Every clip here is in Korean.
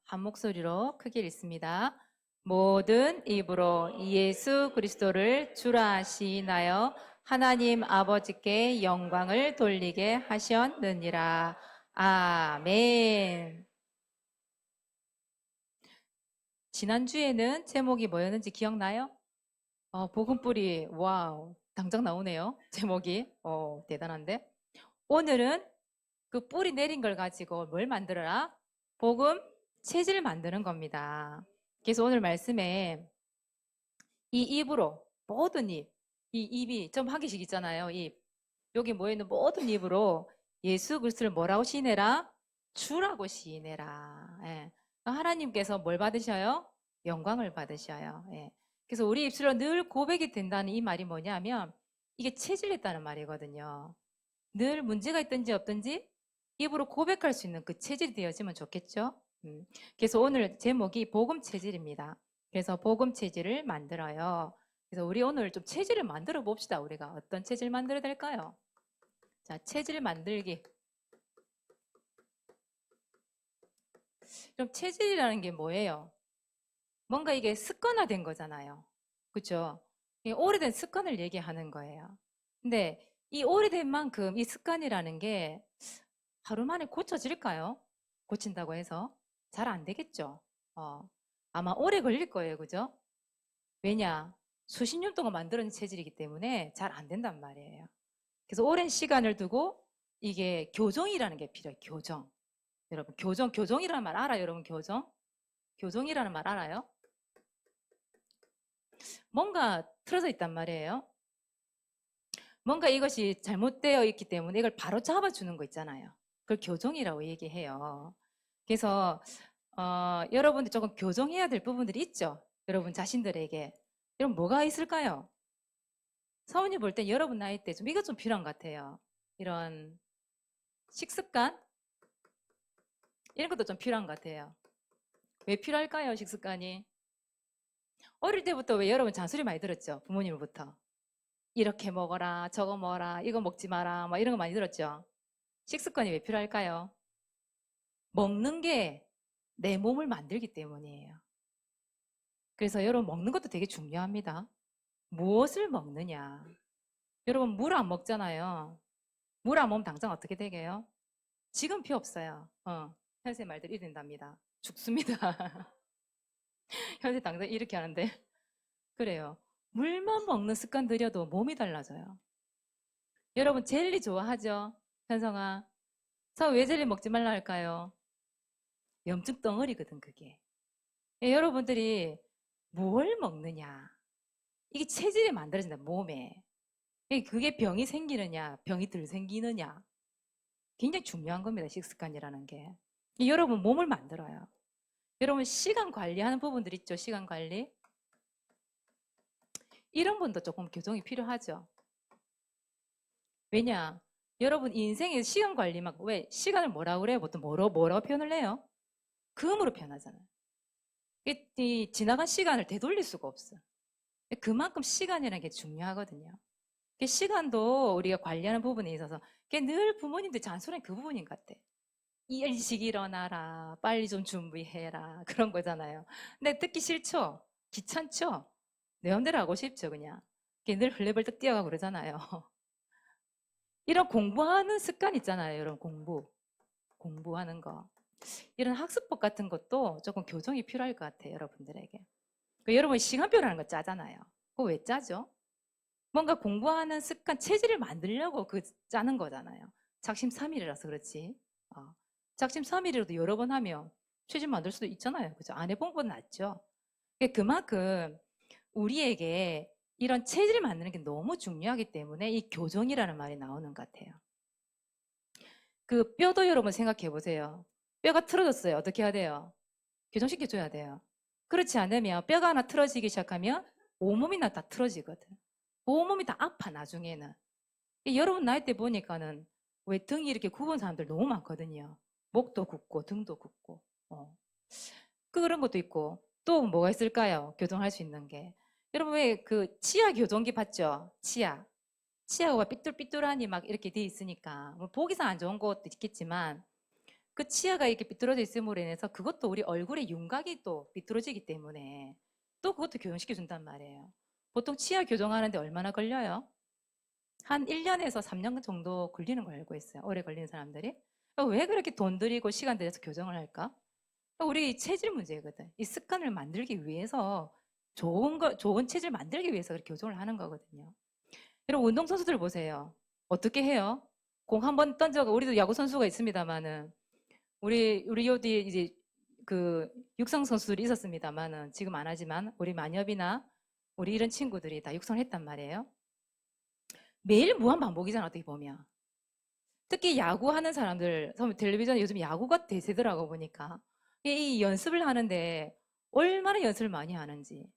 한 목소리로 크게 읽습니다. 모든 입으로 예수 그리스도를 주라 하시나요? 하나님 아버지께 영광을 돌리게 하셨느니라. 아멘. 지난주에는 제목이 뭐였는지 기억나요? 복음뿌리. 와우. 당장 나오네요. 제목이. 대단한데. 오늘은 그 뿌리 내린 걸 가지고 뭘 만들어라? 복음 체질 만드는 겁니다. 그래서 오늘 말씀에 이 입으로 모든 입, 이 입이 좀 한 개씩 있잖아요. 입. 여기 모여 있는 모든 입으로 예수 그리스도를 뭐라고 시인해라? 주라고 시인해라. 예. 하나님께서 뭘 받으셔요? 영광을 받으셔요. 예. 그래서 우리 입술로 늘 고백이 된다는 이 말이 뭐냐면 이게 체질했다는 말이거든요. 늘 문제가 있든지 없든지 입으로 고백할 수 있는 그 체질이 되어지면 좋겠죠? 그래서 오늘 제목이 복음 체질입니다. 그래서 복음 체질을 만들어요. 그래서 우리 오늘 좀 체질을 만들어 봅시다. 우리가 어떤 체질 만들어야 될까요? 자, 체질 만들기. 그럼 체질이라는 게 뭐예요? 뭔가 이게 습관화된 거잖아요. 그렇죠? 오래된 습관을 얘기하는 거예요. 근데 이 오래된 만큼 이 습관이라는 게 하루 만에 고쳐질까요? 고친다고 해서 잘 안 되겠죠. 아마 오래 걸릴 거예요. 그죠? 왜냐? 수십 년 동안 만들어낸 체질이기 때문에 잘 안 된단 말이에요. 그래서 오랜 시간을 두고 이게 교정이라는 게 필요해요. 교정. 여러분, 교정이라는 말 알아요? 여러분, 교정? 교정이라는 말 알아요? 뭔가 틀어져 있단 말이에요. 뭔가 이것이 잘못되어 있기 때문에 이걸 바로 잡아주는 거 있잖아요. 그걸 교정이라고 얘기해요. 그래서 여러분들 조금 교정해야 될 부분들이 있죠. 여러분 자신들에게. 여러분 뭐가 있을까요? 사모님 볼 때 여러분 나이 때 좀 이것 좀 필요한 것 같아요. 이런 식습관? 이런 것도 좀 필요한 것 같아요. 왜 필요할까요? 식습관이? 어릴 때부터 왜 여러분 잔소리 많이 들었죠? 부모님으로부터. 이렇게 먹어라, 저거 먹어라, 이거 먹지 마라, 뭐 이런 거 많이 들었죠? 식습관이 왜 필요할까요? 먹는 게 내 몸을 만들기 때문이에요. 그래서 여러분 먹는 것도 되게 중요합니다. 무엇을 먹느냐? 여러분 물 안 먹잖아요. 물 안 먹으면 당장 어떻게 되게요? 지금 필요 없어요. 현세 말들 이래 된답니다. 죽습니다. 현세 당장 이렇게 하는데 그래요. 물만 먹는 습관 들여도 몸이 달라져요. 여러분 젤리 좋아하죠? 현성아. 왜 젤리 먹지 말라 할까요? 염증 덩어리거든 그게. 여러분들이 뭘 먹느냐? 이게 체질이 만들어진다 몸에. 그게 병이 생기느냐, 병이 덜 생기느냐. 굉장히 중요한 겁니다. 식습관이라는 게. 여러분 몸을 만들어요. 여러분 시간 관리하는 부분들 있죠. 시간 관리. 이런 분도 조금 교정이 필요하죠. 왜냐? 여러분 인생에 시간 관리 막 왜 시간을 뭐라 그래요? 보통 뭐라고 표현을 해요? 금으로 표현하잖아요. 이 지나간 시간을 되돌릴 수가 없어요. 그만큼 시간이라는 게 중요하거든요. 시간도 우리가 관리하는 부분에 있어서 늘 부모님들 잔소리는 그 부분인 것 같아. 일찍 일어나라, 빨리 좀 준비해라 그런 거잖아요. 근데 듣기 싫죠? 귀찮죠? 내 맘대로 하고 싶죠 그냥. 늘 흘레벌떡 뛰어가고 그러잖아요. 이런 공부하는 습관 있잖아요. 이런 공부하는 거. 이런 학습법 같은 것도 조금 교정이 필요할 것 같아요. 여러분들에게. 여러분 시간표라는 거 짜잖아요. 그거 왜 짜죠? 뭔가 공부하는 습관, 체질을 만들려고 짜는 거잖아요. 작심삼일이라서 그렇지. 작심삼일이라도 여러 번 하면 체질 만들 수도 있잖아요. 그죠? 안 해본 건 낫죠. 그만큼 우리에게 이런 체질을 만드는 게 너무 중요하기 때문에 이 교정이라는 말이 나오는 것 같아요. 그 뼈도 여러분 생각해 보세요. 뼈가 틀어졌어요. 어떻게 해야 돼요? 교정시켜줘야 돼요. 그렇지 않으면 뼈가 하나 틀어지기 시작하면 온몸이 다 틀어지거든. 온몸이 다 아파 나중에는. 여러분 나이 때 보니까는 왜 등이 이렇게 굽은 사람들 너무 많거든요. 목도 굽고 등도 굽고. 그런 것도 있고 또 뭐가 있을까요? 교정할 수 있는 게. 여러분 왜 그 치아 교정기 봤죠? 치아가 삐뚤삐뚤하니 막 이렇게 돼 있으니까 뭐 보기상 안 좋은 것도 있겠지만 그 치아가 이렇게 삐뚤어져 있음으로 인해서 그것도 우리 얼굴의 윤곽이 또 삐뚤어지기 때문에 또 그것도 교정시켜 준단 말이에요. 보통 치아 교정하는데 얼마나 걸려요? 한 1년에서 3년 정도 걸리는 걸 알고 있어요. 오래 걸리는 사람들이. 왜 그렇게 돈 들이고 시간 들여서 교정을 할까? 우리 체질 문제거든. 이 습관을 만들기 위해서 좋은 체질 만들기 위해서 그렇게 교정을 하는 거거든요. 여러분, 운동선수들 보세요. 어떻게 해요? 공 한 번 던져가, 우리도 야구선수가 있습니다만은, 우리 요디 이제 그 육상 선수들이 있었습니다만은, 지금 안 하지만, 우리 만엽이나 우리 이런 친구들이 다 육성을 했단 말이에요. 매일 무한 반복이잖아, 어떻게 보면. 특히 야구하는 사람들, 텔레비전에 요즘 야구가 대세더라고 보니까. 이 연습을 하는데 얼마나 연습을 많이 하는지.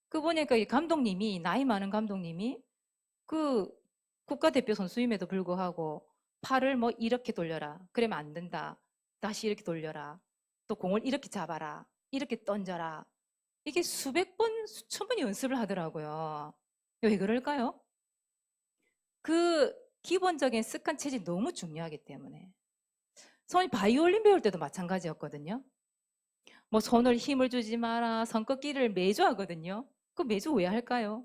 그 보니까 이 감독님이, 나이 많은 감독님이 그 국가대표 선수임에도 불구하고 팔을 뭐 이렇게 돌려라. 그러면 안 된다. 다시 이렇게 돌려라. 또 공을 이렇게 잡아라. 이렇게 던져라. 이게 수백 번, 수천 번 연습을 하더라고요. 왜 그럴까요? 그 기본적인 습관 체질이 너무 중요하기 때문에. 손이 바이올린 배울 때도 마찬가지였거든요. 뭐 손을 힘을 주지 마라, 손꺾기를 매주 하거든요. 그 매주 왜 할까요?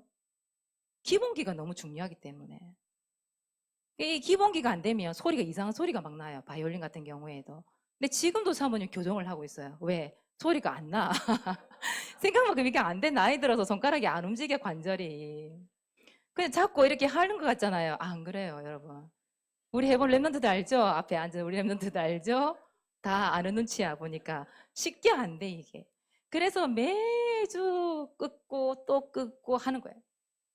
기본기가 너무 중요하기 때문에. 이 기본기가 안 되면 소리가 이상한 소리가 막 나요. 바이올린 같은 경우에도. 근데 지금도 사모님 교정을 하고 있어요. 왜? 소리가 안 나. 생각만큼 이게 안 돼. 나이 들어서 손가락이 안 움직여, 관절이. 그냥 자꾸 이렇게 하는 것 같잖아요. 안 그래요, 여러분. 우리 해본 랩런트들 알죠? 앞에 앉은 우리 랩런트들 알죠? 다 아는 눈치야, 보니까. 쉽게 안 돼, 이게. 그래서 매주 끊고 또 끊고 하는 거예요.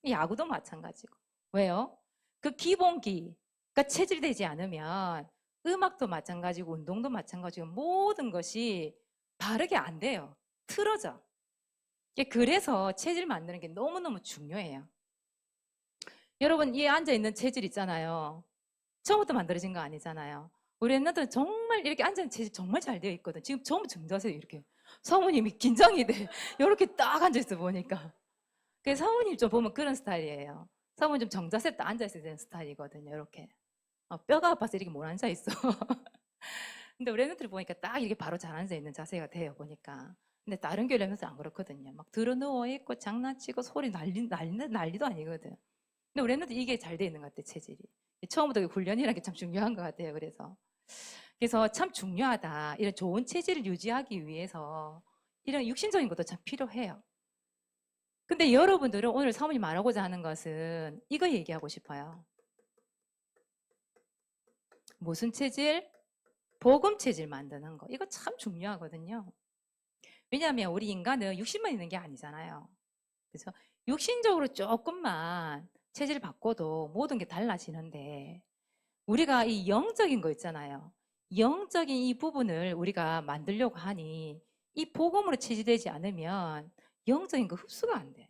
야구도 마찬가지고. 왜요? 그 기본기가 체질되지 않으면 음악도 마찬가지고 운동도 마찬가지고 모든 것이 바르게 안 돼요. 틀어져. 그래서 체질 만드는 게 너무너무 중요해요. 여러분, 이 앉아있는 체질 있잖아요. 처음부터 만들어진 거 아니잖아요. 우리 옛날들은 정말 이렇게 앉아있는 체질 정말 잘 되어 있거든. 지금 전부 정자세요, 이렇게. 사모님이 긴장이 돼. 이렇게 딱 앉아있어 보니까. 그래서 사모님 좀 보면 그런 스타일이에요. 사모님 좀 정자세 딱 앉아있어야 되는 스타일이거든요, 이렇게. 뼈가 아파서 이렇게 못 앉아있어. 근데 우리 애들을 보니까 딱 이렇게 바로 잘 앉아있는 자세가 돼요, 보니까. 근데 다른 교회 애들은 안 그렇거든요. 막 들어 누워있고 장난치고 소리 난리도 아니거든. 근데 우리 애들은 이게 잘 돼 있는 것 같아, 체질이. 처음부터 훈련이라는 게 참 중요한 것 같아요, 그래서 참 중요하다. 이런 좋은 체질을 유지하기 위해서 이런 육신적인 것도 참 필요해요. 근데 여러분들은 오늘 사모님 말하고자 하는 것은 이거 얘기하고 싶어요. 무슨 체질? 복음 체질 만드는 거. 이거 참 중요하거든요. 왜냐하면 우리 인간은 육신만 있는 게 아니잖아요. 그래서 육신적으로 조금만 체질 바꿔도 모든 게 달라지는데 우리가 이 영적인 거 있잖아요. 영적인 이 부분을 우리가 만들려고 하니 이 복음으로 체질되지 않으면 영적인 거 흡수가 안 돼.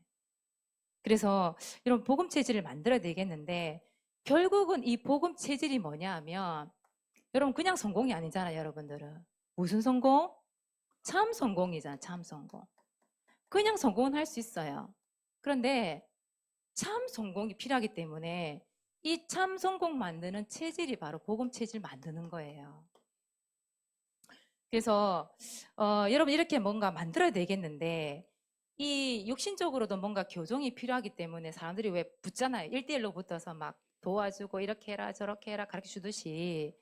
그래서 이런 복음 체질을 만들어야 되겠는데 결국은 이 복음 체질이 뭐냐 하면 여러분 그냥 성공이 아니잖아요, 여러분들은. 무슨 성공? 참 성공이잖아, 참 성공. 그냥 성공은 할 수 있어요. 그런데 참 성공이 필요하기 때문에 이 참 성공 만드는 체질이 바로 복음 체질 만드는 거예요. 그래서 여러분 이렇게 뭔가 만들어야 되겠는데 이 육신적으로도 뭔가 교정이 필요하기 때문에 사람들이 왜 붙잖아요. 1대1로 붙어서 막 도와주고 이렇게 해라 저렇게 해라 가르쳐 주듯이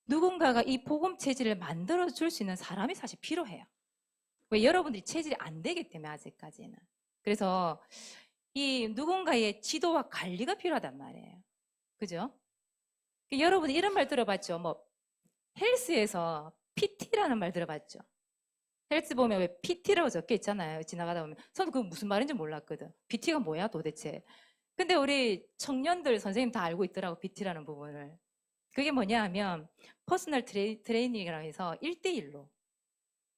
누군가가 이 복음 체질을 만들어 줄 수 있는 사람이 사실 필요해요. 왜 여러분들이 체질이 안 되기 때문에 아직까지는. 그래서 이 누군가의 지도와 관리가 필요하단 말이에요. 그죠? 여러분 이런 말 들어봤죠? 뭐 헬스에서 PT라는 말 들어봤죠? 헬스 보면 왜 PT라고 적혀 있잖아요. 지나가다 보면. 저는 그거 무슨 말인지 몰랐거든. PT가 뭐야 도대체? 근데 우리 청년들 선생님 다 알고 있더라고, PT라는 부분을. 그게 뭐냐 하면 퍼스널 트레이닝이라고 해서 1대1로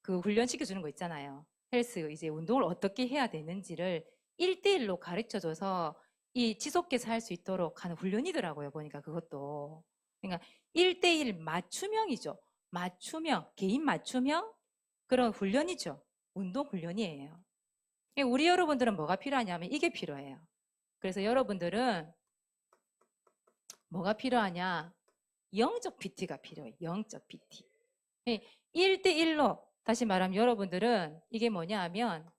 그 훈련시켜 주는 거 있잖아요. 헬스 이제 운동을 어떻게 해야 되는지를 1대1로 가르쳐 줘서 이 지속해서 할 수 있도록 하는 훈련이더라고요. 보니까 그것도. 그러니까 1대1 맞춤형이죠. 맞춤형, 개인 맞춤형 그런 훈련이죠. 운동 훈련이에요. 우리 여러분들은 뭐가 필요하냐면 이게 필요해요. 그래서 여러분들은 뭐가 필요하냐? 영적 PT가 필요해요. 영적 PT. 1대1로 다시 말하면 여러분들은 이게 뭐냐 하면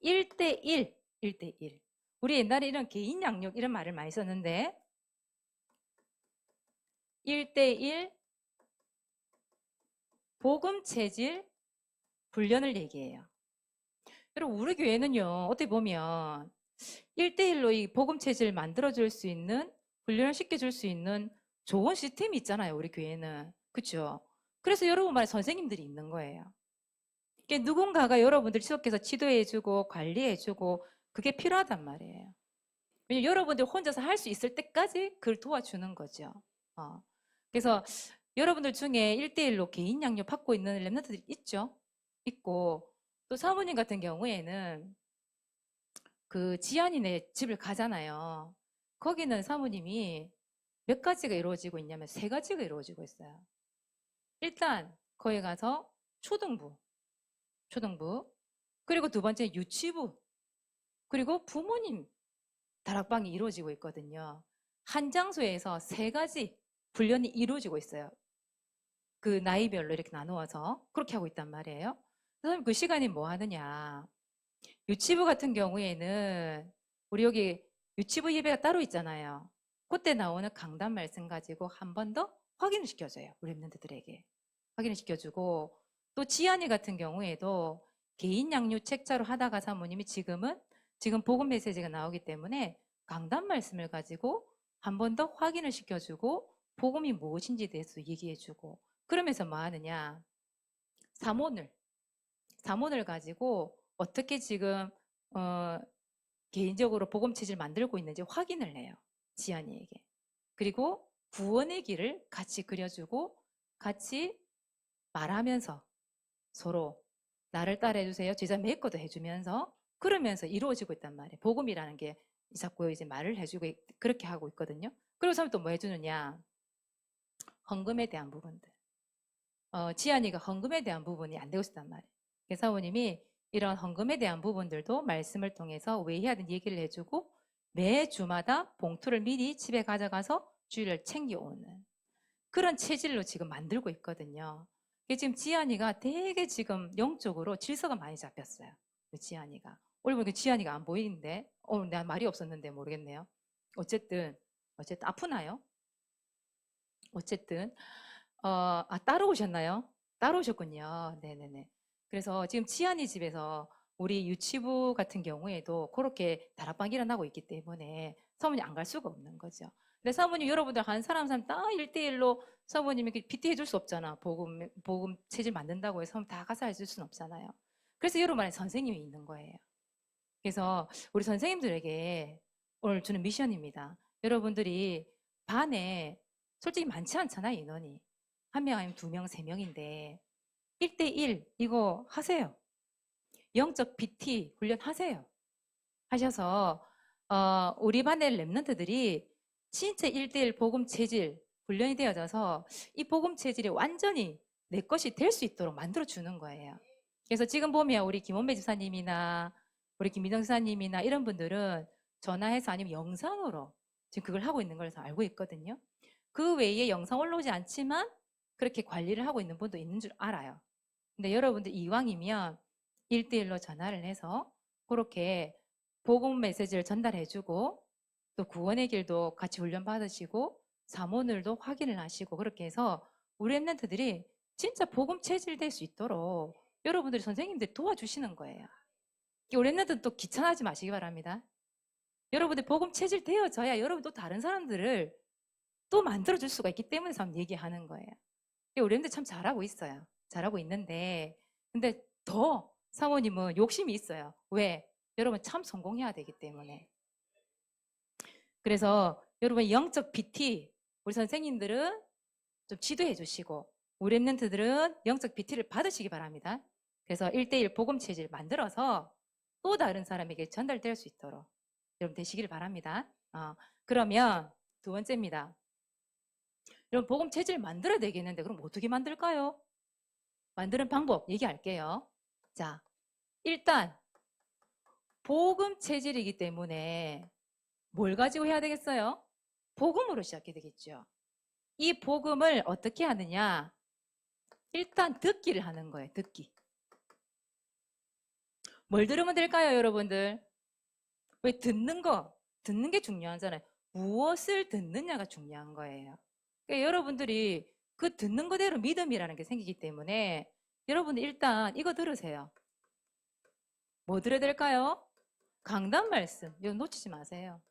1대1, 1대1. 우리 옛날에 이런 개인 양육 이런 말을 많이 썼는데 1대1 복음 체질 훈련을 얘기해요. 여러분 우리 교회는요. 어떻게 보면 1대1로 이 복음 체질을 만들어줄 수 있는 훈련을 시켜줄 수 있는 좋은 시스템이 있잖아요. 우리 교회는. 그렇죠? 그래서 여러분 말에 선생님들이 있는 거예요. 누군가가 여러분들 지속해서 지도해주고 관리해주고 그게 필요하단 말이에요. 왜냐면 여러분들 혼자서 할 수 있을 때까지 그걸 도와주는 거죠. 그래서 여러분들 중에 1대1로 개인 양육 받고 있는 랩런트들이 있죠. 있고 또 사모님 같은 경우에는 그 지안이네 집을 가잖아요. 거기는 사모님이 몇 가지가 이루어지고 있냐면 세 가지가 이루어지고 있어요. 일단 거기 가서 초등부 그리고 두 번째 유치부 그리고 부모님 다락방이 이루어지고 있거든요. 한 장소에서 세 가지 훈련이 이루어지고 있어요. 그 나이별로 이렇게 나누어서 그렇게 하고 있단 말이에요. 그래서 그 시간에 뭐 하느냐. 유치부 같은 경우에는 우리 여기 유치부 예배가 따로 있잖아요. 그때 나오는 강단 말씀 가지고 한 번 더 확인을 시켜줘요. 우리 랩런트들에게. 확인을 시켜주고 또 지안이 같은 경우에도 개인 양육 책자로 하다가 사모님이 지금 복음 메시지가 나오기 때문에 강단 말씀을 가지고 한 번 더 확인을 시켜주고 복음이 무엇인지에 대해서 얘기해주고 그러면서 뭐 하느냐 사몬을 가지고 어떻게 지금 개인적으로 복음 체질 만들고 있는지 확인을 해요. 지안이에게. 그리고 구원의 길을 같이 그려주고 같이 말하면서 서로 나를 따라해주세요. 제자 메이커도 해주면서 그러면서 이루어지고 있단 말이에요. 복음이라는 게 자꾸 이제 말을 해주고 그렇게 하고 있거든요. 그리고 사람 또 뭐 해주느냐? 헌금에 대한 부분들. 지안이가 헌금에 대한 부분이 안 되고 있단 말이에요. 그래서 사모님이 이런 헌금에 대한 부분들도 말씀을 통해서 왜 해야 되는 얘기를 해주고 매주마다 봉투를 미리 집에 가져가서 주일을 챙겨오는 그런 체질로 지금 만들고 있거든요. 지금 지안이가 되게 지금 영적으로 질서가 많이 잡혔어요. 지안이가. 오늘 보니까 지안이가 안 보이는데, 오늘 내가 말이 없었는데 모르겠네요. 어쨌든 아프나요? 어쨌든, 따로 오셨나요? 따로 오셨군요. 네네네. 그래서 지금 지안이 집에서 우리 유치부 같은 경우에도 그렇게 다락방 일어나고 있기 때문에 사모님 안 갈 수가 없는 거죠. 근데 사모님 여러분들 한 사람 다 1대1로 사모님이 PT 해줄 수 없잖아. 복음 체질 만든다고 해서 다 가서 해줄 수는 없잖아요. 그래서 여러분 안에 선생님이 있는 거예요. 그래서 우리 선생님들에게 오늘 주는 미션입니다. 여러분들이 반에 솔직히 많지 않잖아요, 인원이. 한 명 아니면 두 명, 세 명인데 1대1 이거 하세요. 영적 PT 훈련하세요. 하셔서 우리 반의 랩런트들이 진짜 1대1 복음 체질 훈련이 되어져서 이 복음 체질이 완전히 내 것이 될 수 있도록 만들어 주는 거예요. 그래서 지금 보면 우리 김원배 지사님이나 우리 김민정 지사님이나 이런 분들은 전화해서 아니면 영상으로 지금 그걸 하고 있는 걸로 알고 있거든요. 그 외에 영상 올라오지 않지만 그렇게 관리를 하고 있는 분도 있는 줄 알아요. 근데 여러분들 이왕이면 1대1로 전화를 해서 그렇게 복음 메시지를 전달해주고 또 구원의 길도 같이 훈련 받으시고 사모늘도 확인을 하시고 그렇게 해서 우리 랩런트들이 진짜 복음 체질될 수 있도록 여러분들이 선생님들이 도와주시는 거예요. 우리 랩런트는 또 귀찮아하지 마시기 바랍니다. 여러분들 복음 체질 되어져야 여러분 또 다른 사람들을 또 만들어줄 수가 있기 때문에 참 얘기하는 거예요. 우리 랩런트 참 잘하고 있어요. 잘하고 있는데 근데 더 사모님은 욕심이 있어요. 왜? 여러분 참 성공해야 되기 때문에. 그래서 여러분 영적 PT 우리 선생님들은 좀 지도해 주시고 우리 랩런트들은 영적 PT를 받으시기 바랍니다. 그래서 1대1 복음 체질 만들어서 또 다른 사람에게 전달될 수 있도록 여러분 되시길 바랍니다. 그러면 두 번째입니다. 여러분 복음 체질 만들어야 되겠는데 그럼 어떻게 만들까요? 만드는 방법 얘기할게요. 자, 일단 복음 체질이기 때문에 뭘 가지고 해야 되겠어요? 복음으로 시작해야 되겠죠. 이 복음을 어떻게 하느냐? 일단 듣기를 하는 거예요. 듣기. 뭘 들으면 될까요, 여러분들? 왜 듣는 게 중요하잖아요. 무엇을 듣느냐가 중요한 거예요. 그러니까 여러분들이 그 듣는 그대로 믿음이라는 게 생기기 때문에 여러분들 일단 이거 들으세요. 뭐 들어야 될까요? 강단 말씀. 이거 놓치지 마세요.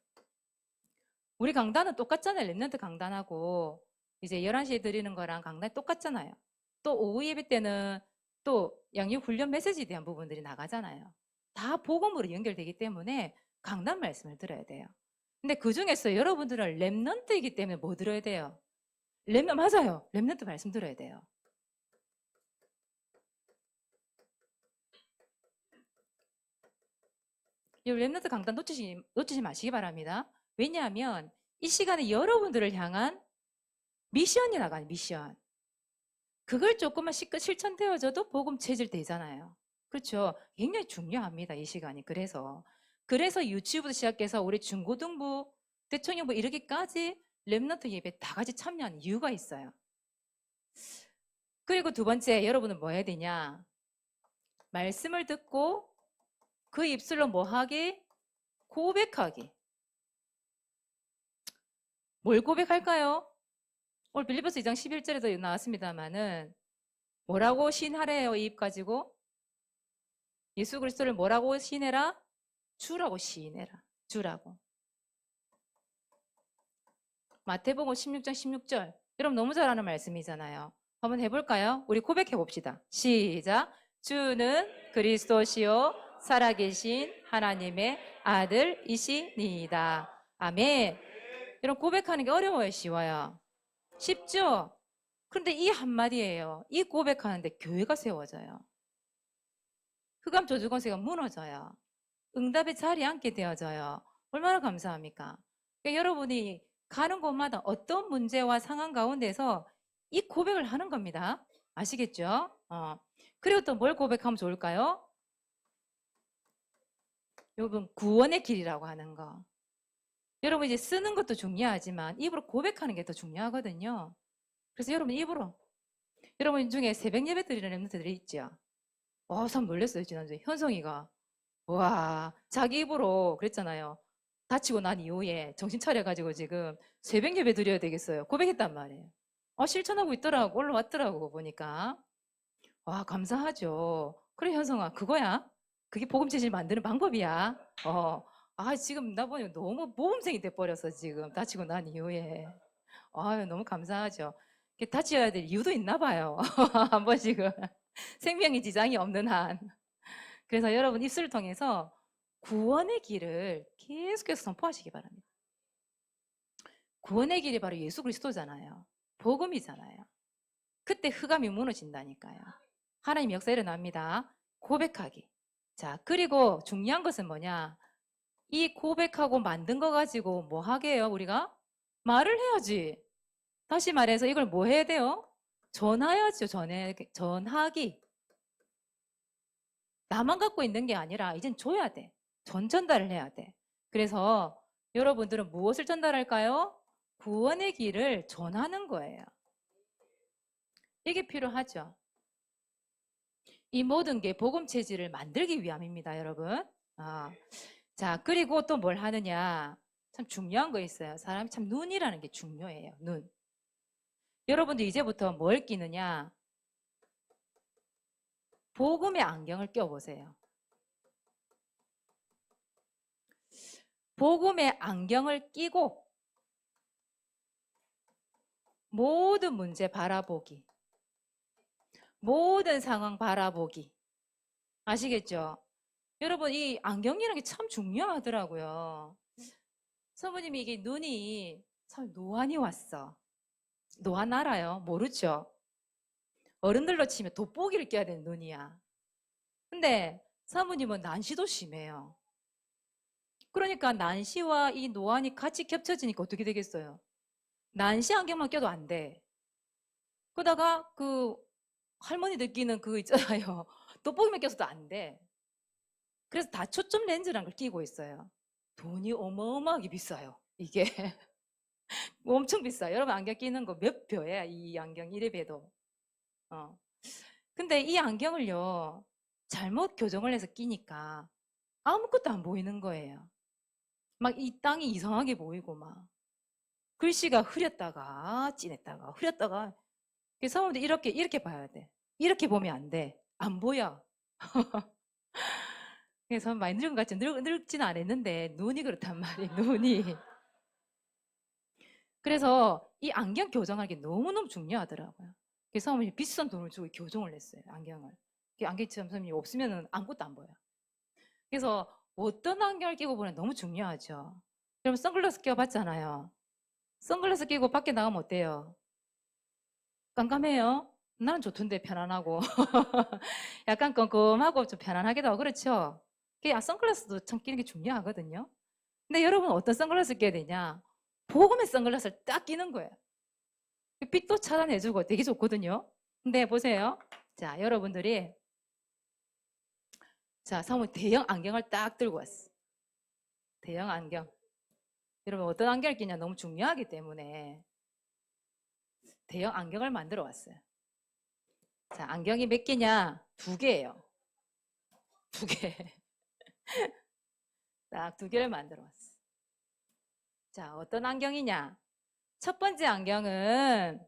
우리 강단은 똑같잖아요. 랩런트 강단하고 이제 11시에 드리는 거랑 강단이 똑같잖아요. 또 오후 예배 때는 또 양육 훈련 메시지에 대한 부분들이 나가잖아요. 다 복음으로 연결되기 때문에 강단 말씀을 들어야 돼요. 근데 그 중에서 여러분들은 랩런트이기 때문에 뭐 들어야 돼요? 맞아요. 랩런트 말씀 들어야 돼요. 이 랩런트 강단 놓치지 마시기 바랍니다. 왜냐하면 이 시간에 여러분들을 향한 미션이 나가요. 미션. 그걸 조금만 실천되어져도 복음 체질 되잖아요. 그렇죠? 굉장히 중요합니다. 이 시간이. 그래서 유치부터 시작해서 우리 중고등부, 대청년부 이렇게까지 랩런트 예배 다 같이 참여하는 이유가 있어요. 그리고 두 번째, 여러분은 뭐 해야 되냐? 말씀을 듣고 그 입술로 뭐 하기? 고백하기. 뭘 고백할까요? 오늘 빌립보서 2장 11절에도 나왔습니다만은 뭐라고 신하래요? 이 입 가지고? 예수 그리스도를 뭐라고 시인해라? 주라고 시인해라. 주라고. 마태복음 16장 16절. 여러분 너무 잘 아는 말씀이잖아요. 한번 해볼까요? 우리 고백해 봅시다. 시작. 주는 그리스도시요 살아계신 하나님의 아들이시니이다. 아멘. 여러분 고백하는 게 어려워요? 쉬워요? 쉽죠? 그런데 이 한마디예요. 이 고백하는데 교회가 세워져요. 흑암 저주 권세가 무너져요. 응답의 자리에 앉게 되어져요. 얼마나 감사합니까? 그러니까 여러분이 가는 곳마다 어떤 문제와 상황 가운데서 이 고백을 하는 겁니다. 아시겠죠? 그리고 또 뭘 고백하면 좋을까요? 여러분 구원의 길이라고 하는 거. 여러분 이제 쓰는 것도 중요하지만 입으로 고백하는 게 더 중요하거든요. 그래서 여러분 입으로 여러분 중에 새벽 예배 드리는 렘넌트들이 있죠. 참 놀랐어요 지난주에 현성이가 와 자기 입으로 그랬잖아요. 다치고 난 이후에 정신 차려가지고 지금 새벽 예배 드려야 되겠어요. 고백했단 말이에요. 실천하고 있더라고. 올라왔더라고 보니까. 와 감사하죠. 그래 현성아 그거야. 그게 복음체질 만드는 방법이야. 지금 나 보니 너무 모범생이 돼버렸어 지금 다치고 난 이후에. 너무 감사하죠. 다쳐야 될 이유도 있나 봐요. 한 번씩은 생명의 지장이 없는 한. 그래서 여러분 입술을 통해서 구원의 길을 계속해서 선포하시기 바랍니다. 구원의 길이 바로 예수 그리스도잖아요. 복음이잖아요. 그때 흑암이 무너진다니까요. 하나님 역사 일어납니다. 고백하기. 자, 그리고 중요한 것은 뭐냐? 이 고백하고 만든 거 가지고 뭐 하게 해요, 우리가? 말을 해야지. 다시 말해서 이걸 뭐 해야 돼요? 전하야죠, 전하기. 나만 갖고 있는 게 아니라 이젠 줘야 돼. 전달을 해야 돼. 그래서 여러분들은 무엇을 전달할까요? 구원의 길을 전하는 거예요. 이게 필요하죠. 이 모든 게 복음 체질을 만들기 위함입니다, 여러분. 자, 그리고 또 뭘 하느냐? 참 중요한 거 있어요. 사람이 참 눈이라는 게 중요해요. 눈. 여러분들 이제부터 뭘 끼느냐? 복음의 안경을 껴보세요. 복음의 안경을 끼고 모든 문제 바라보기. 모든 상황 바라보기. 아시겠죠? 여러분 이 안경이라는 게 참 중요하더라고요. 사모님이 이게 눈이 참 노안이 왔어. 노안 알아요? 모르죠? 어른들로 치면 돋보기를 껴야 되는 눈이야. 근데 사모님은 난시도 심해요. 그러니까 난시와 이 노안이 같이 겹쳐지니까 어떻게 되겠어요? 난시 안경만 껴도 안 돼. 그러다가 그 할머니 느끼는 그거 있잖아요. 돋보기만 껴서도 안 돼. 그래서 다 초점 렌즈라는 걸 끼고 있어요. 돈이 어마어마하게 비싸요. 이게. 엄청 비싸. 여러분 안경 끼는 거 몇 표야, 이 안경 이래 봬도. 근데 이 안경을요, 잘못 교정을 해서 끼니까 아무것도 안 보이는 거예요. 막 이 땅이 이상하게 보이고 막 글씨가 흐렸다가 진했다가 흐렸다가. 그래서 사람들 이렇게 봐야 돼. 이렇게 보면 안 돼. 안 보여. 그래서 많이 늙은 것 같지. 늙지는 않았는데 눈이 그렇단 말이에요. 눈이. 그래서 이 안경 교정하는 게 너무너무 중요하더라고요. 그래서 어머니 비싼 돈을 주고 교정을 했어요. 안경을. 안경 선생님이 없으면 아무것도 안 보여요. 그래서 어떤 안경을 끼고 보면 너무 중요하죠. 여러분 선글라스 껴봤잖아요. 선글라스 끼고 밖에 나가면 어때요? 깜깜해요? 나는 좋던데 편안하고 약간 껌껌하고 좀 편안하기도 하고 그렇죠? 선글라스도 참 끼는 게 중요하거든요. 근데 여러분 어떤 선글라스 껴야 되냐? 보금의 선글라스를 딱 끼는 거예요. 빛도 차단해주고 되게 좋거든요. 근데 보세요. 자, 여러분들이 자, 사모님 대형 안경을 딱 들고 왔어. 대형 안경. 여러분 어떤 안경을 끼냐 너무 중요하기 때문에 대형 안경을 만들어 왔어요. 자, 안경이 몇 개냐? 2개예요. 2개. 딱 2개를 만들어 왔어. 자, 어떤 안경이냐? 첫 번째 안경은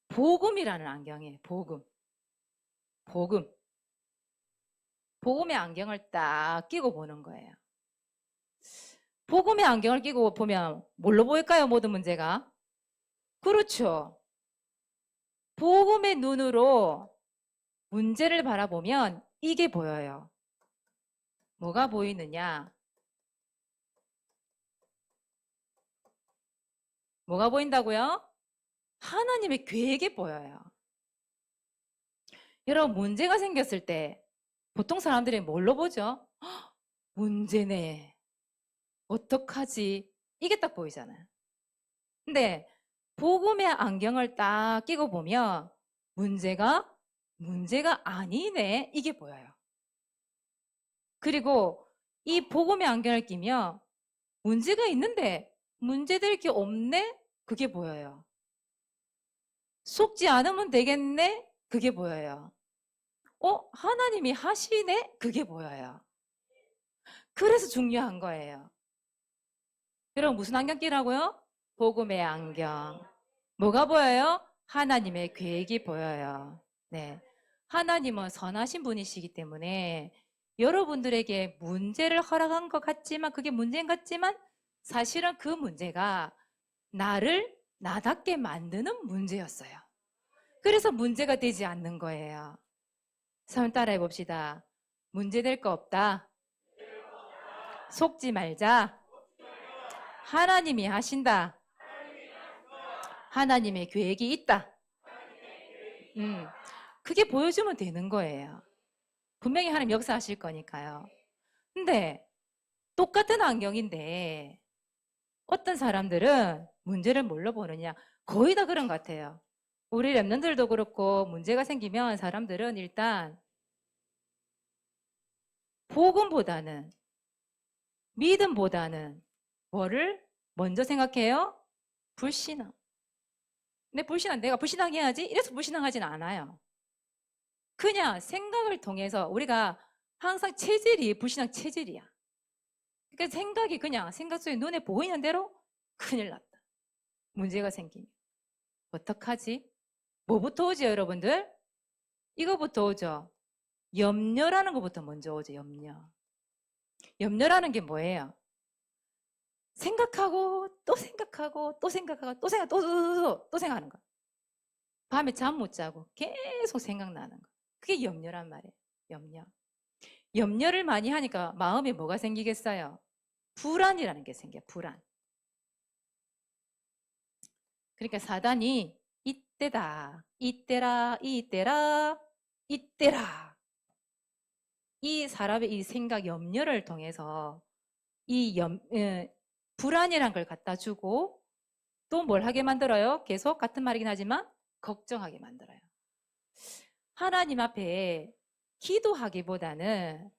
보금이라는 안경이에요. 보금. 보금. 보금의 안경을 딱 끼고 보는 거예요. 보금의 안경을 끼고 보면 뭘로 보일까요? 모든 문제가. 그렇죠. 보금의 눈으로 문제를 바라보면 이게 보여요. 뭐가 보이느냐? 뭐가 보인다고요? 하나님의 계획이 보여요. 여러분 문제가 생겼을 때 보통 사람들이 뭘로 보죠? 문제네. 어떡하지? 이게 딱 보이잖아요. 근데 복음의 안경을 딱 끼고 보면 문제가 아니네. 이게 보여요. 그리고 이 복음의 안경을 끼면 문제가 있는데 문제될 게 없네? 그게 보여요. 속지 않으면 되겠네? 그게 보여요. 하나님이 하시네? 그게 보여요. 그래서 중요한 거예요. 여러분 무슨 안경 끼라고요? 복음의 안경. 뭐가 보여요? 하나님의 계획이 보여요. 네. 하나님은 선하신 분이시기 때문에 여러분들에게 문제를 허락한 것 같지만 그게 문제인 것 같지만 사실은 그 문제가 나를 나답게 만드는 문제였어요. 그래서 문제가 되지 않는 거예요. 선 따라해 봅시다. 문제 될 거 없다. 속지 말자. 하나님이 하신다. 하나님의 계획이 있다. 그게 보여주면 되는 거예요. 분명히 하나님 역사하실 거니까요. 근데 똑같은 안경인데 어떤 사람들은 문제를 뭘로 보느냐? 거의 다 그런 것 같아요. 우리 랩런들도 그렇고 문제가 생기면 사람들은 일단 복음보다는 믿음보다는 뭐를 먼저 생각해요? 불신앙. 근데 내가 불신앙해야지? 이래서 불신앙하진 않아요. 그냥 생각을 통해서 우리가 항상 체질이 불신앙 체질이야. 그러니까 생각이 그냥 생각 속에 눈에 보이는 대로 큰일 났다. 문제가 생기면. 어떡하지? 뭐부터 오죠, 여러분들? 이거부터 오죠. 염려라는 것부터 먼저 오죠, 염려. 염려라는 게 뭐예요? 생각하고 또 생각하고 또 생각하고 또 생각 또 생각하는 거. 밤에 잠 못 자고 계속 생각나는 거. 그게 염려란 말이에요. 염려. 염려를 많이 하니까 마음에 뭐가 생기겠어요? 불안이라는 게 생겨요. 불안. 그러니까 사단이 이때다, 이때라, 이때라, 이때라. 이 사람의 이 생각, 염려를 통해서 이 불안이란 걸 갖다 주고 또 뭘 하게 만들어요? 계속 같은 말이긴 하지만 걱정하게 만들어요. 하나님 앞에 기도하기보다는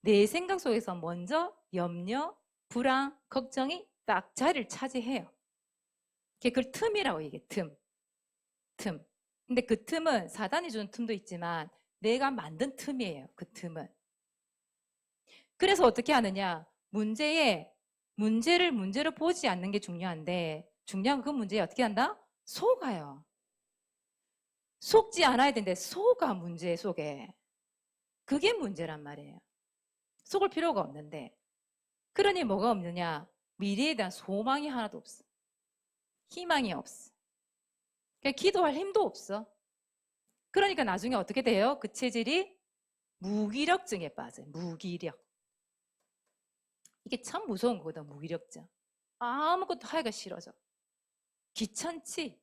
내 생각 속에서 먼저 염려, 불안, 걱정이 딱 자리를 차지해요. 그걸 틈이라고 얘기해. 틈. 근데 그 틈은 사단이 주는 틈도 있지만 내가 만든 틈이에요. 그 틈은. 그래서 어떻게 하느냐? 문제를 문제로 보지 않는 게 중요한데 중요한 그 문제에 어떻게 한다? 속아요. 속지 않아야 되는데 속아 문제 속에. 그게 문제란 말이에요. 속을 필요가 없는데. 그러니 뭐가 없느냐? 미래에 대한 소망이 하나도 없어. 희망이 없어. 그러니까 기도할 힘도 없어. 그러니까 나중에 어떻게 돼요? 그 체질이 무기력증에 빠져요. 무기력. 이게 참 무서운 거거든, 무기력증. 아무것도 하기가 싫어져. 귀찮지?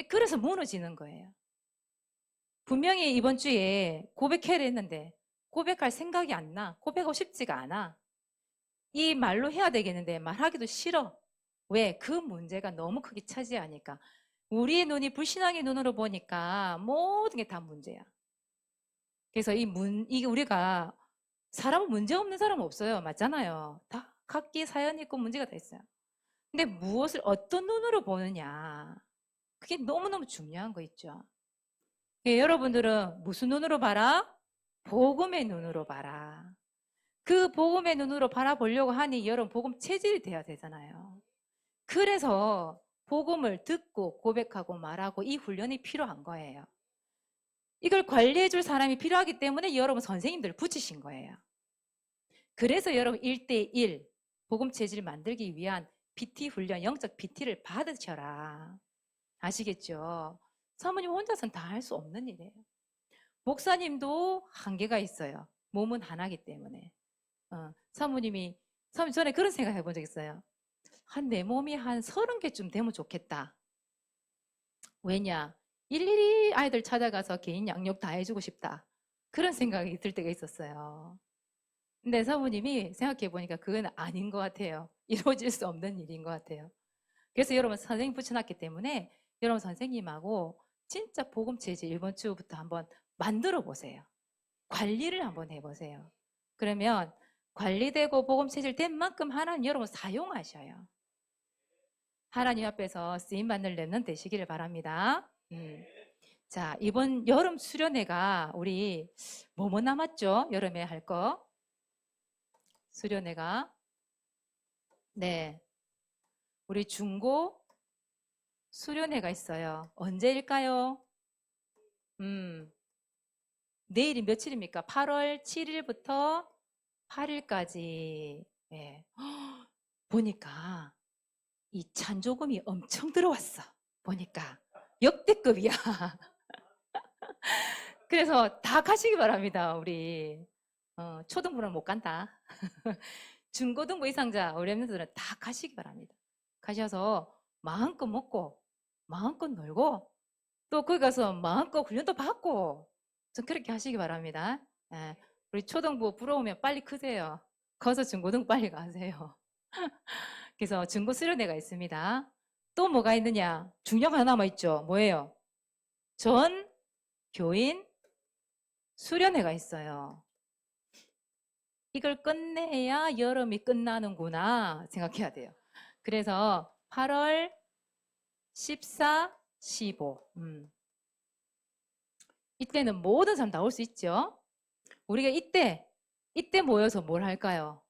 그래서 무너지는 거예요. 분명히 이번 주에 고백해야 했는데 고백할 생각이 안 나. 고백하고 싶지가 않아. 이 말로 해야 되겠는데 말하기도 싫어. 왜? 그 문제가 너무 크게 차지하니까. 우리의 눈이 불신앙의 눈으로 보니까 모든 게 다 문제야. 그래서 이게 우리가 사람은 문제 없는 사람은 없어요. 맞잖아요. 다 각기 사연이 있고 문제가 다 있어요. 근데 무엇을 어떤 눈으로 보느냐. 그게 너무너무 중요한 거 있죠. 여러분들은 무슨 눈으로 봐라? 복음의 눈으로 봐라. 그 복음의 눈으로 바라보려고 하니 여러분 복음 체질이 돼야 되잖아요. 그래서 복음을 듣고 고백하고 말하고 이 훈련이 필요한 거예요. 이걸 관리해 줄 사람이 필요하기 때문에 여러분 선생님들을 붙이신 거예요. 그래서 여러분 1대1 복음 체질을 만들기 위한 PT 훈련, 영적 PT를 받으셔라. 아시겠죠? 사모님 혼자서는 다 할 수 없는 일이에요. 목사님도 한계가 있어요. 몸은 하나기 때문에. 사모님 전에 그런 생각 해본 적 있어요. 내 몸이 한 30개쯤 되면 좋겠다. 왜냐? 일일이 아이들 찾아가서 개인 양육 다 해주고 싶다. 그런 생각이 들 때가 있었어요. 근데 사모님이 생각해보니까 그건 아닌 것 같아요. 이루어질 수 없는 일인 것 같아요. 그래서 여러분 선생님 붙여놨기 때문에 여러분 선생님하고 진짜 복음체질 이번 주부터 한번 만들어 보세요. 관리를 한번 해보세요. 그러면 관리되고 복음체질 된 만큼 하나님 여러분 사용하셔요. 하나님 앞에서 쓰임받는 렘넌트 되시기를 바랍니다. 자, 이번 여름 수련회가 우리 뭐뭐 남았죠? 여름에 할 거. 수련회가. 네. 우리 중고 수련회가 있어요. 언제일까요? 내일이 며칠입니까? 8월 7일부터 8일까지. 네. 보니까 이 찬조금이 엄청 들어왔어. 보니까 역대급이야. 그래서 다 가시기 바랍니다. 우리 초등부는 못 간다. 중고등부 이상자 우리 엠들은 다 가시기 바랍니다. 가셔서 마음껏 먹고 마음껏 놀고 또 거기 가서 마음껏 훈련도 받고 좀 그렇게 하시기 바랍니다. 예, 우리 초등부 부러우면 빨리 크세요. 거기서 중고등 빨리 가세요. 그래서 중고 수련회가 있습니다. 또 뭐가 있느냐? 중요한 거 하나 남아있죠. 뭐예요? 전 교인 수련회가 있어요. 이걸 끝내야 여름이 끝나는구나 생각해야 돼요. 그래서 8월 14, 15 이때는 모든 사람 나올 수 있죠. 우리가 이때 모여서 뭘 할까요?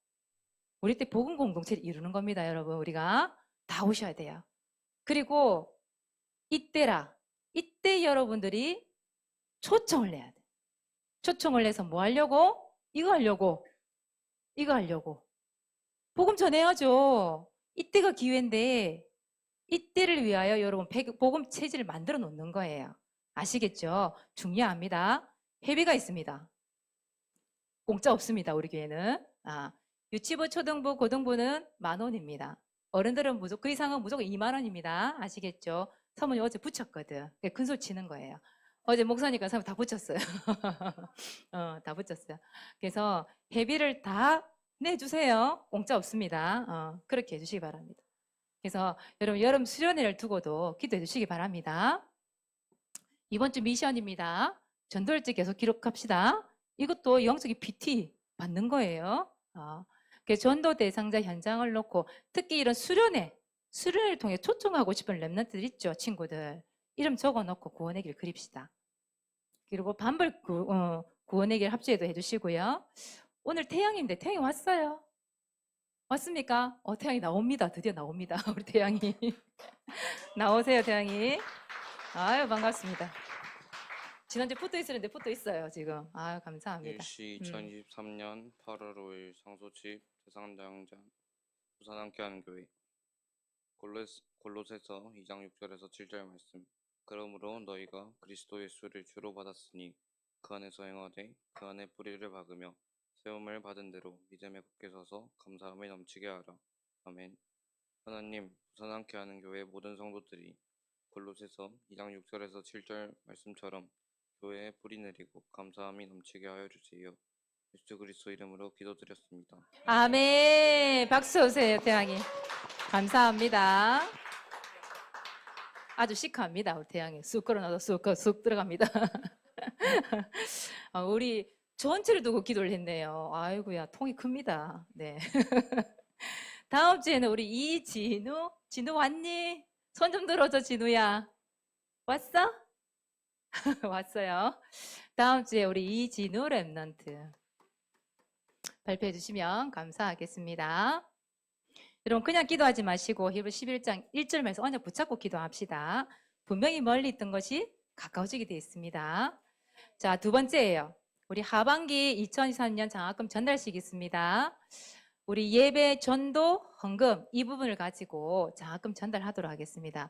우리 때 복음 공동체를 이루는 겁니다. 여러분 우리가 다 오셔야 돼요. 그리고 이때 여러분들이 초청을 내야 돼. 초청을 내서 뭐 하려고? 이거 하려고 복음 전해야죠. 이때가 기회인데 이때를 위하여 여러분 복음 체질을 만들어 놓는 거예요. 아시겠죠? 중요합니다. 회비가 있습니다. 공짜 없습니다. 우리 교회는. 유치부, 초등부, 고등부는 10,000원입니다. 어른들은 그 이상은 무조건 20,000원입니다. 아시겠죠? 사모님 어제 붙였거든. 큰 소리 치는 거예요. 어제 목사니까 사모님 다 붙였어요. 다 붙였어요. 그래서 회비를 다 내주세요. 공짜 없습니다. 그렇게 해주시기 바랍니다. 그래서 여러분 여름 수련회를 두고도 기도해 주시기 바랍니다. 이번 주 미션입니다. 전도일지 계속 기록합시다. 이것도 영적인 PT 받는 거예요. 그 전도 대상자 현장을 놓고 특히 이런 수련회를 통해 초청하고 싶은 렘넌트들 있죠, 친구들. 이름 적어놓고 구원의 길 그립시다. 그리고 반벌 구원의 길 합주에도 해주시고요. 오늘 태양인데 태양이 왔어요. 왔습니까? 태양이 나옵니다. 드디어 나옵니다. 우리 태양이. 나오세요, 태양이. 아유, 반갑습니다. 지난주에 붙어 있었는데 붙어 있어요, 지금. 아유, 감사합니다. 일시 2023년 8월 5일 상소집 대상자양자 부산 함께하는 교회 골로새서 2장 6절에서 7절 말씀. 그러므로 너희가 그리스도 예수를 주로 받았으니 그 안에서 행하되 그 안에 뿌리를 박으며 세움을 받은 대로 믿음에 굳게 서서 감사함에 넘치게 하라. 아멘. 하나님, 부산 함께하는 교회 모든 성도들이 골로새서 2장 6절에서 7절 말씀처럼 교회에 뿌리 내리고 감사함이 넘치게 하여 주세요. 예수 그리스도 이름으로 기도드렸습니다. 아멘. 박수 오세요, 태양이. 감사합니다. 아주 시크합니다, 우리 태양이. 쑥 걸어놔도 쑥 들어갑니다. 우리 전체를 두고 기도를 했네요. 아이고야, 통이 큽니다. 네. 다음 주에는 우리 이진우 왔니? 손 좀 들어줘, 진우야. 왔어? 왔어요. 다음 주에 우리 이진우 랩넌트 발표해 주시면 감사하겠습니다. 여러분 그냥 기도하지 마시고 히브리 11장 1절 말씀 언약 붙잡고 기도합시다. 분명히 멀리 있던 것이 가까워지게 되어 있습니다. 자, 두 번째예요. 우리 하반기 2023년 장학금 전달식 있습니다. 우리 예배, 전도, 헌금 이 부분을 가지고 장학금 전달하도록 하겠습니다.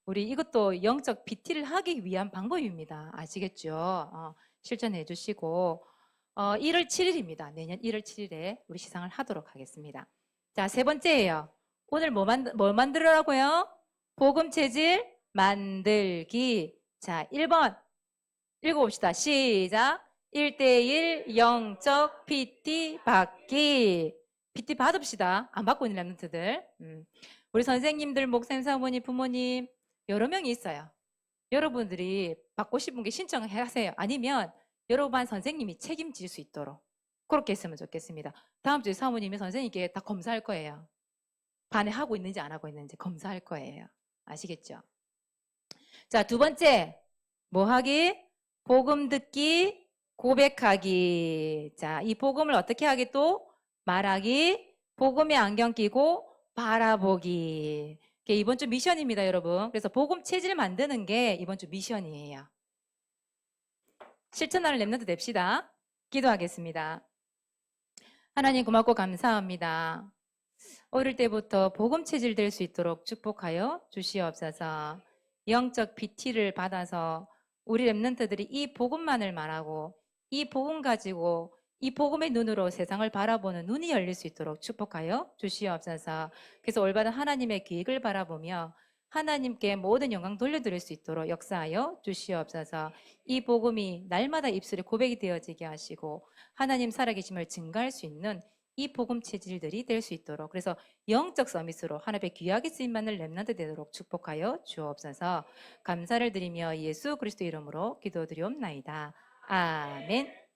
우리 이것도 영적 PT를 하기 위한 방법입니다. 아시겠죠? 실천해 주시고 1월 7일입니다. 내년 1월 7일에 우리 시상을 하도록 하겠습니다. 자, 세 번째예요. 오늘 뭐 만들으라고요? 복음 체질 만들기. 자, 1번 읽어봅시다. 시작. 1대1 영적 PT 받기. PT 받읍시다. 안 받고 있는 랩런트들. 우리 선생님들, 목사님, 사모님, 부모님 여러 명이 있어요. 여러분들이 받고 싶은 게 신청하세요. 아니면 여러 반 선생님이 책임질 수 있도록 그렇게 했으면 좋겠습니다. 다음 주에 사모님이 선생님께 다 검사할 거예요. 반에 하고 있는지 안 하고 있는지 검사할 거예요. 아시겠죠? 자, 두 번째 뭐 하기? 복음 듣기, 고백하기. 자, 이 복음을 어떻게 하기 또? 말하기, 복음에 안경 끼고 바라보기. 이게 이번 주 미션입니다, 여러분. 그래서 복음 체질 만드는 게 이번 주 미션이에요. 실천하는 랩런트 냅시다. 기도하겠습니다. 하나님 고맙고 감사합니다. 어릴 때부터 복음 체질 될 수 있도록 축복하여 주시옵소서. 영적 PT를 받아서 우리 랩런트들이 이 복음만을 말하고 이 복음 가지고 이 복음의 눈으로 세상을 바라보는 눈이 열릴 수 있도록 축복하여 주시옵소서. 그래서 올바른 하나님의 계획을 바라보며 하나님께 모든 영광 돌려드릴 수 있도록 역사하여 주시옵소서. 이 복음이 날마다 입술에 고백이 되어지게 하시고 하나님 살아계심을 증가할 수 있는 이 복음 체질들이 될 수 있도록 그래서 영적 서밋으로 하나님의 귀하게 쓰임받는 렘넌트 되도록 축복하여 주옵소서. 감사를 드리며 예수 그리스도 이름으로 기도드리옵나이다. 아멘.